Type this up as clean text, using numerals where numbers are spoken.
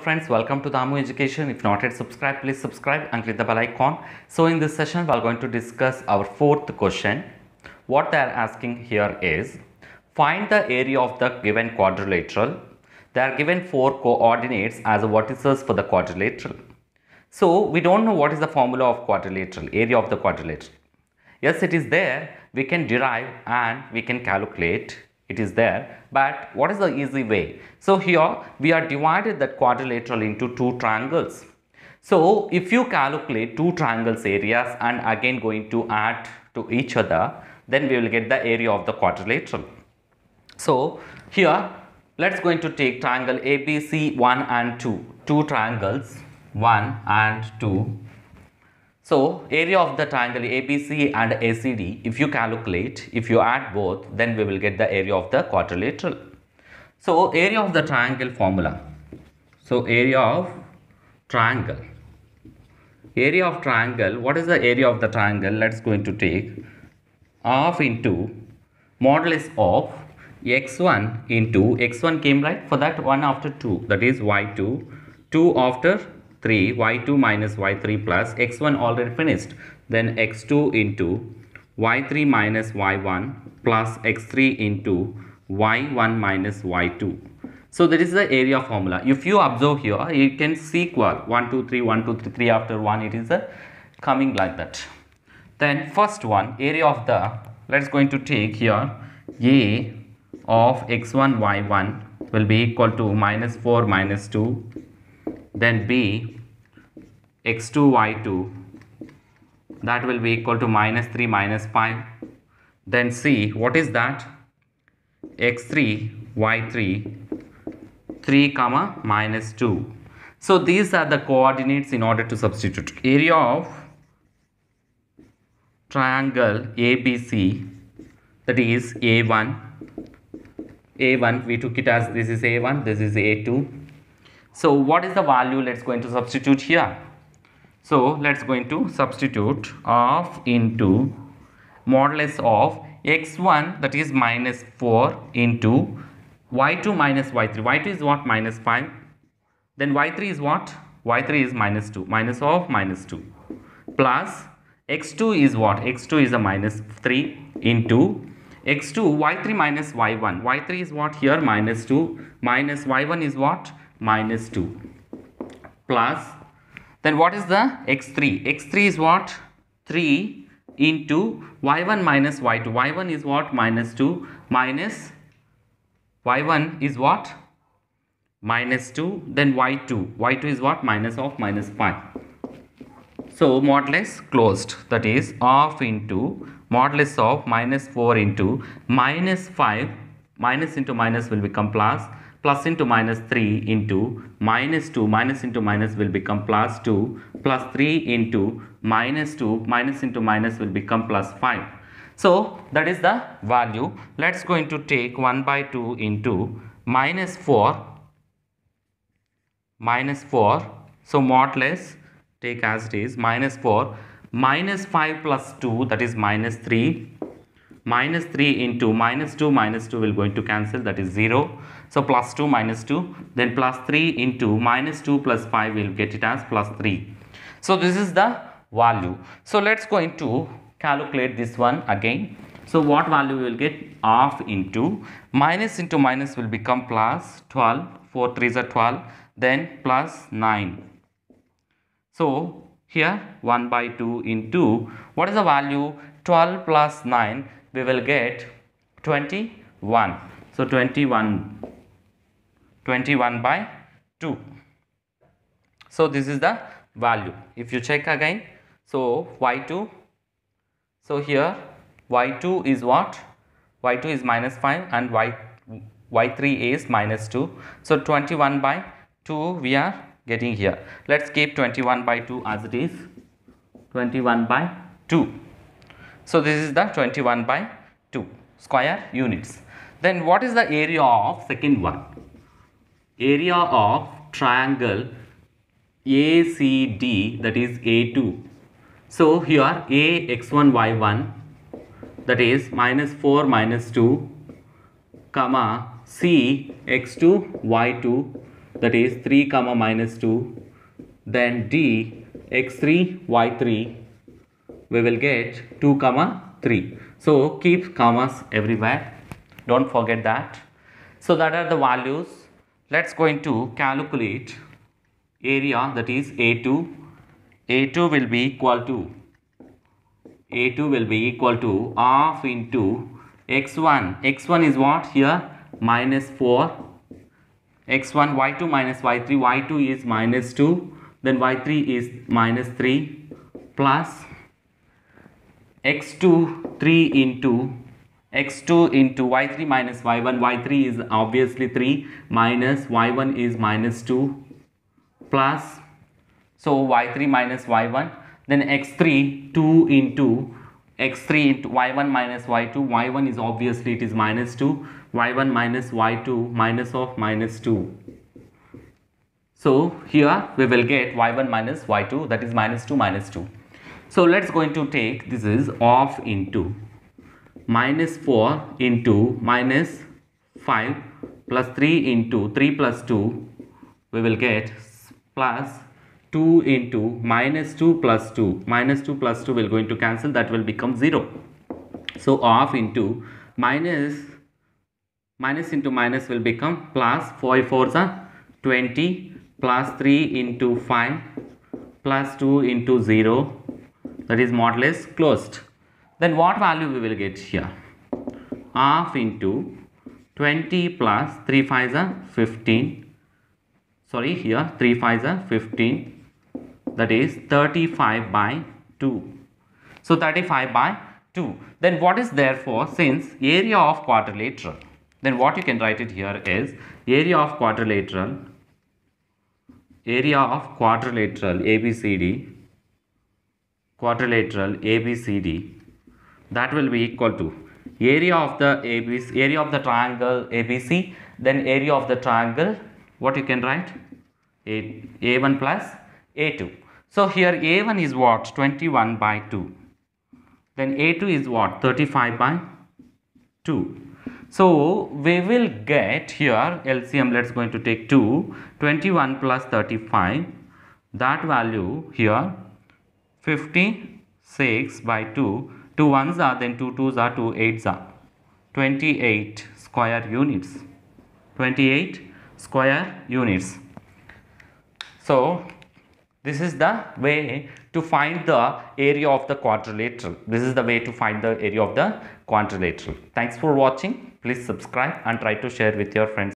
Friends, welcome to Damu Education. If not yet subscribed, please subscribe and click the bell icon. So in this session, we are going to discuss our fourth question. What they are asking here is, find the area of the given quadrilateral. They are given four coordinates as vertices for the quadrilateral. So we don't know what is the formula of quadrilateral, area of the quadrilateral. Yes, it is there. We can derive and we can calculate. It is there, but what is the easy way? So here we are divided that quadrilateral into two triangles. So if you calculate two triangles areas and again going to add to each other, then we will get the area of the quadrilateral. So here let's going to take triangle ABC 1 and 2, two triangles 1 and 2. So area of the triangle ABC and ACD, if you calculate, if you add both, then we will get the area of the quadrilateral. So area of the triangle formula. So area of triangle. Area of triangle, what is the area of the triangle? Let's going to take half into modulus of x1 into x1 came right, for that 1 after 2, that is y2, 2 after 3, y2 minus y3 plus x1 already finished, then x2 into y3 minus y1 plus x3 into y1 minus y2. So that is the area formula. If you observe here, you can sequel 1 2 3 1 2 3 3 after 1, it is coming like that. Then first one, area of the, let's going to take here a of x1 y1 will be equal to minus 4 minus 2. Then B x2 y2, that will be equal to minus 3 minus 5. Then C, what is that? x3 y3 3 comma minus 2. So these are the coordinates in order to substitute. Area of triangle ABC, that is A1 we took it as this is A1, this is A2. So what is the value? Let's going to substitute here. So let's going to substitute half into modulus of x1, that is minus 4 into y2 minus y3. y2 is what? Minus 5. Then y3 is what? y3 is minus 2. Minus of minus 2. Plus x2 is what? x2 is a minus 3 into x2 y3 minus y1. y3 is what here? Minus 2. Minus y1 is what? Minus 2. Plus, then what is the x3? x3 is what? 3 into y1 minus y2. y1 is what? Minus 2 minus y1 is what? Minus 2. Then y2. y2 is what? Minus of minus 5. So modulus closed, that is half into modulus of minus 4 into minus 5. Minus into minus will become plus. Plus into minus 3 into minus 2, minus into minus will become plus 2, plus 3 into minus 2, minus into minus will become plus 5. So that is the value. Let's going to take 1 by 2 into minus 4. So modulus take as it is minus 4, minus 5 plus 2, that is minus 3. Minus 3 into minus 2 will going to cancel, that is 0. So plus 2 minus 2, then plus 3 into minus 2 plus 5 will get it as plus 3. So this is the value. So let's going to calculate this one again. So what value we will get? Half into minus will become plus 12, 4 3s are 12, then plus 9. So here 1 by 2 into, what is the value? 12 plus 9, we will get 21. So 21 by 2. So this is the value. If you check again, so y2, so here y2 is what? y2 is minus 5 and y3 is minus 2. So 21 by 2 we are getting here. Let's keep 21 by 2 as it is. 21 by 2. So this is the 21 by 2 square units. Then what is the area of second one? Area of triangle ACD, that is A2. So here A x1 y1, that is minus 4 minus 2, comma C x2 y2, that is 3 comma minus 2. Then D x3 y3 we will get 2 comma 3. So keep commas everywhere, don't forget that. So that are the values. Let's going to calculate area, that is A2. A2 will be equal to half into x1. x1 is what here? Minus 4. x1 y2 minus y3, y2 is minus 2, then y3 is minus 3, plus x2 3 into x2 into y3 minus y1, y3 is obviously 3, minus y1 is minus 2, plus, so y3 minus y1, then x3 2 into x3 into y1 minus y2, y1 is obviously it is minus 2, y1 minus y2 minus of minus 2. So here we will get y1 minus y2, that is minus 2 minus 2. So let's going to take, this is half into minus 4 into minus 5 plus 3 into 3 plus 2, we will get plus 2 into minus 2 plus 2, minus 2 plus 2 will going to cancel, that will become 0. So half into minus into minus will become plus 5 4s are 20, plus 3 into 5 plus 2 into 0, that is modulus closed. Then what value we will get here? Half into 20 plus 3 5s are 15, sorry here 3 5s are 15, that is 35 by 2. So 35 by 2. Then what is therefore, since area of quadrilateral, then what you can write it here is area of quadrilateral ABCD, that will be equal to area of the triangle ABC, then area of the triangle, what you can write? A1 plus A2. So here A1 is what? 21 by 2. Then A2 is what? 35 by 2. So we will get here LCM, let's going to take 2, 21 plus 35, that value here 56 by 2, 2 1s are, then 2 2s are, 2 8s are, 28 square units, 28 square units. So this is the way to find the area of the quadrilateral. This is the way to find the area of the quadrilateral. Thanks for watching. Please subscribe and try to share with your friends.